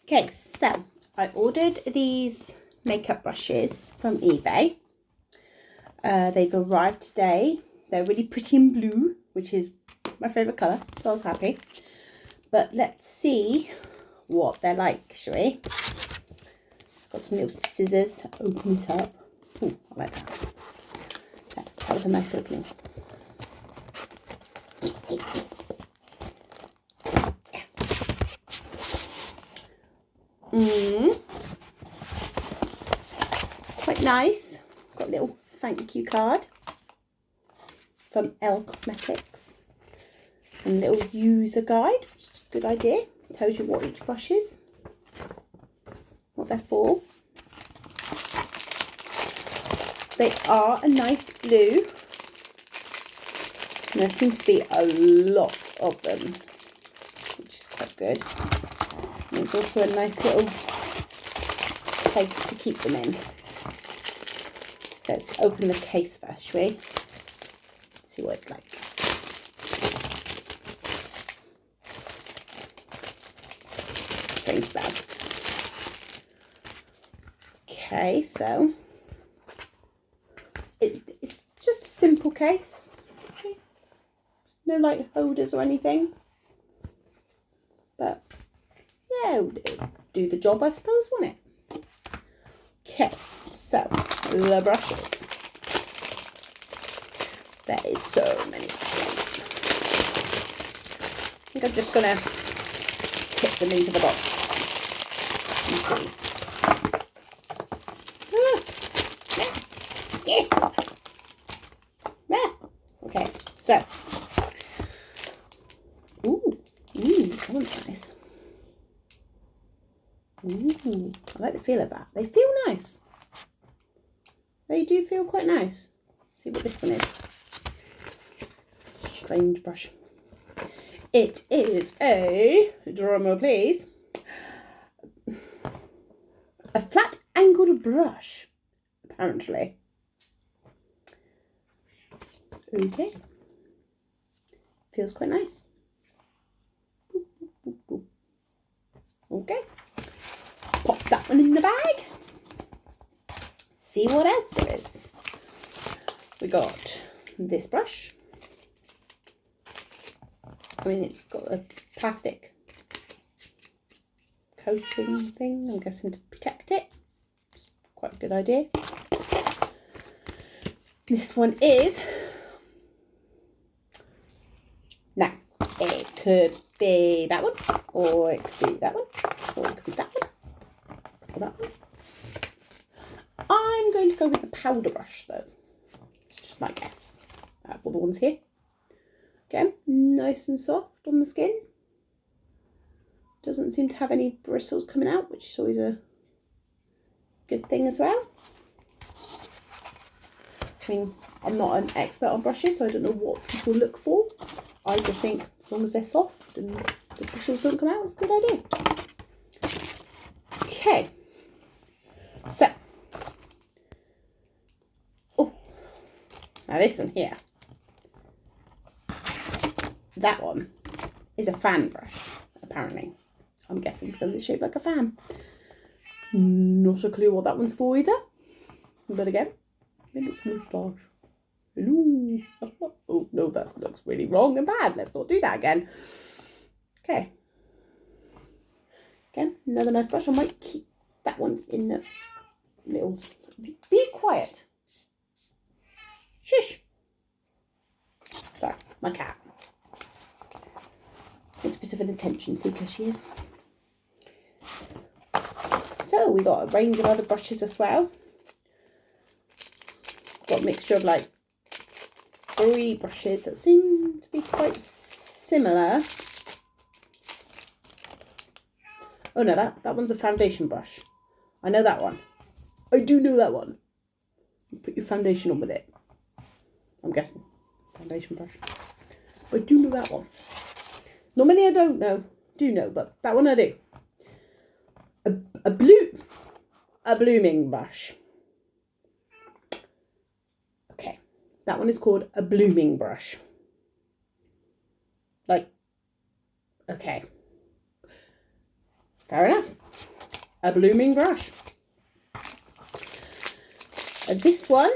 Okay, so I ordered these makeup brushes from eBay. They've arrived today. They're really pretty in blue, which is my favourite colour, so I was happy. But let's see what they're like, shall we? Got some little scissors to open it up. Ooh, I like that. That was a nice opening. Quite nice. Got a little thank you card from Elle Cosmetics. And a little user guide, which is a good idea. Tells you what each brush is, what they're for. They are a nice blue. And there seems to be a lot of them, which is quite good. And there's also a nice little case to keep them in. So let's open the case first, shall we? See what it's like. Strange smell. Okay, so it's just a simple case. Okay. No like holders or anything. But yeah, it'll do the job, I suppose, won't it? Okay, so the brushes. There is so many brushes. I think I'm just gonna tip them into the box and see. Okay, so that one's nice. I like the feel of that. They feel nice. They do feel quite nice. Let's see what this one is. It's a strange brush. It is a, drumroll please, a flat angled brush, apparently. Okay. Feels quite nice. Okay. Pop that one in the bag. See what else there is. We got this brush. I mean, it's got a plastic coating thing, I'm guessing, to protect it. It's quite a good idea. This one is, now, it could be that one, or it could be that one, or it could be that one, or that one. I'm going to go with the powder brush, though. It's just my guess. I have all the ones here. Again, nice and soft on the skin. Doesn't seem to have any bristles coming out, which is always a good thing as well. I mean, I'm not an expert on brushes, so I don't know what people look for. I just think as long as they're soft and the bristles don't come out, it's a good idea. Okay. So. Oh. Now this one here. That one is a fan brush, apparently. I'm guessing because it's shaped like a fan. Not a clue what that one's for either. But again, maybe it's moustache. Hello. Oh, no, that looks really wrong and bad. Let's not do that again. Okay. Again, another nice brush. I might keep that one in the little... Be quiet. Shush. Sorry, my cat. It's a bit of an attention seeker, she is. So we got a range of other brushes as well. Got a mixture of like 3 brushes that seem to be quite similar. Oh no, that one's a foundation brush. I know that one. I do know that one. You put your foundation on with it. I'm guessing. Foundation brush. But I do know that one. Normally I don't know. Do know, but that one I do. A blooming brush. Okay. That one is called a blooming brush. Like, okay. Fair enough. a blooming brush. And this one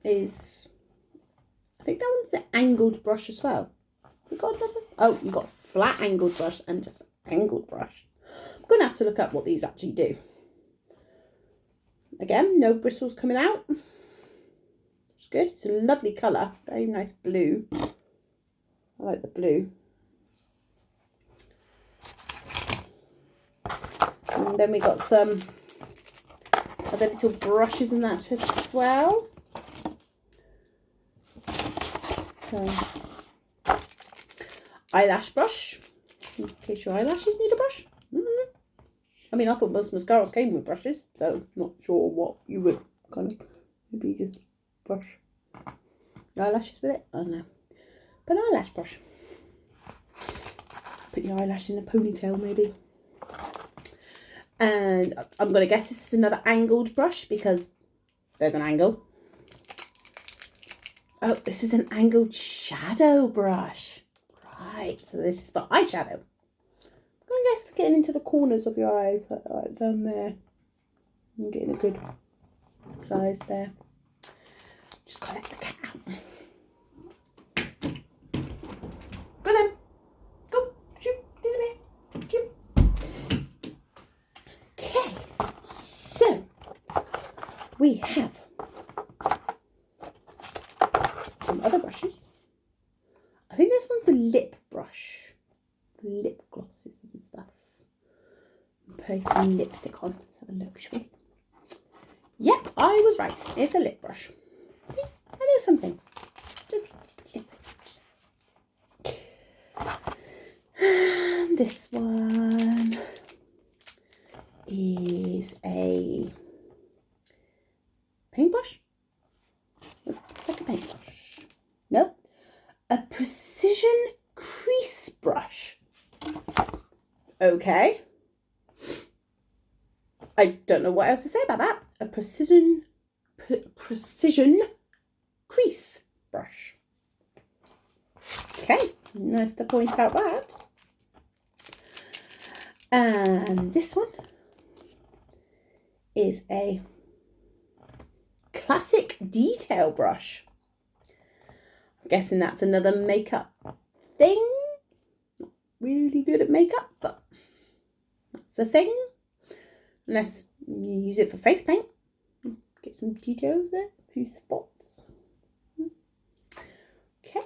is, I think that one's an angled brush as well. We got another, oh, you got a flat angled brush and just an angled brush. I'm going to have to look up what these actually do. Again, no bristles coming out. It's good. It's a lovely colour. Very nice blue. I like the blue. And then we got some other little brushes in that as well. So, eyelash brush, in case your eyelashes need a brush. I mean, I thought most mascaras came with brushes, so not sure what you would kind of, maybe just brush your eyelashes with it. I don't know. But eyelash brush. Put your eyelash in a ponytail maybe. And I'm going to guess this is another angled brush because there's an angle. Oh, this is an angled shadow brush. Right, so this is for eyeshadow. I guess for getting into the corners of your eyes, like down there. I'm getting a good size there. Just gotta let the cat out. Go then. Go. Shoot. Disappear. Cute. Okay. So, we have some other brushes. I think this one's the lip brush. For lip glosses and stuff. Put some lipstick on. Let's have a look, shall we? Yep, I was right. It's a lip brush. See, I know some things. Just lip brush. And this one is a paintbrush. Like a paintbrush. No, a precision crease brush. Okay. I don't know what else to say about that. A precision crease brush. Okay, nice to point out that. And this one is a classic detail brush. I'm guessing that's another makeup thing. Not really good at makeup, but that's a thing. Unless you use it for face paint. Get some details there, a few spots. Okay.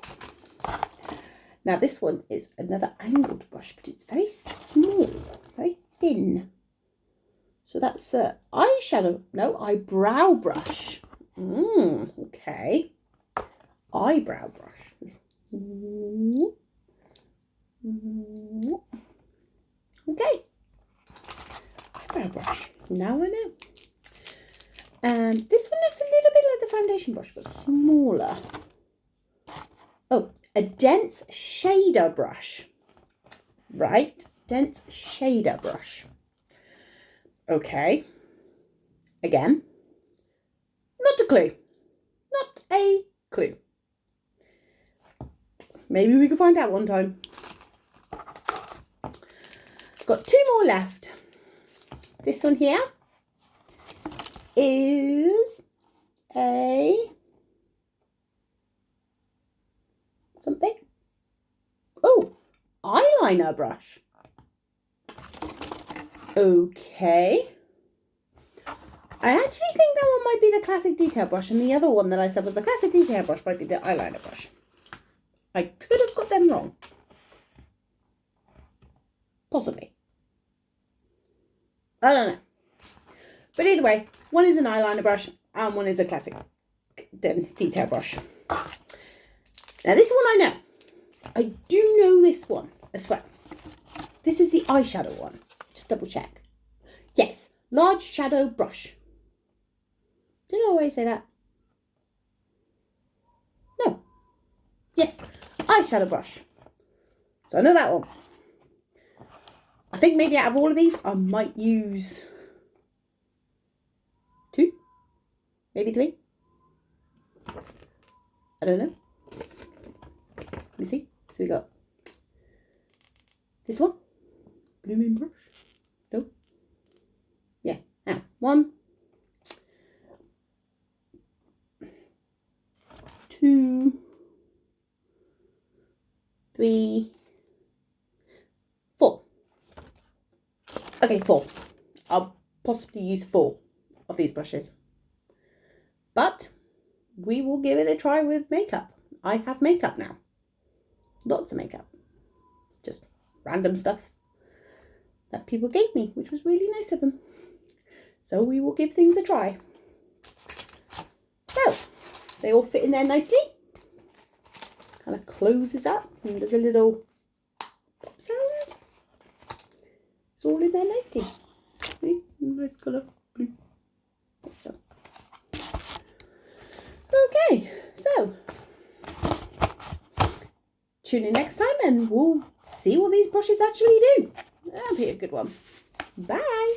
Now this one is another angled brush, but it's very small, very thin. So that's a eyebrow brush. Okay. Eyebrow brush. Okay. Eyebrow brush. Now I know. And this one looks a little bit like the foundation brush, but smaller. Oh, a dense shader brush. Right, dense shader brush. Okay. Again, not a clue. Not a clue. Maybe we can find out one time. Got two more left. This one here is a something. Oh, eyeliner brush. Okay. I actually think that one might be the classic detail brush, and the other one that I said was the classic detail brush might be the eyeliner brush. I could have got them wrong. Possibly. I don't know. But either way, one is an eyeliner brush and one is a classic detail brush. Now this one I know. I do know this one as well. This is the eyeshadow one. Just double check. Yes, large shadow brush. Did I always say that? No. Yes, eyeshadow brush. So I know that one. I think maybe out of all of these, I might use 2, maybe 3. I don't know. Let me see. So we got this one. blooming brush. No. Yeah. Now, 1, 2, 3, 4. Okay, 4. I'll possibly use 4 of these brushes. But we will give it a try with makeup. I have makeup now. Lots of makeup. Just random stuff that people gave me, which was really nice of them. So we will give things a try. So, they all fit in there nicely. Kind of closes up and does a little pop sound. It's all in there nicely. See? Nice colour, blue. So. Okay, so tune in next time and we'll see what these brushes actually do. That'll be a good one. Bye.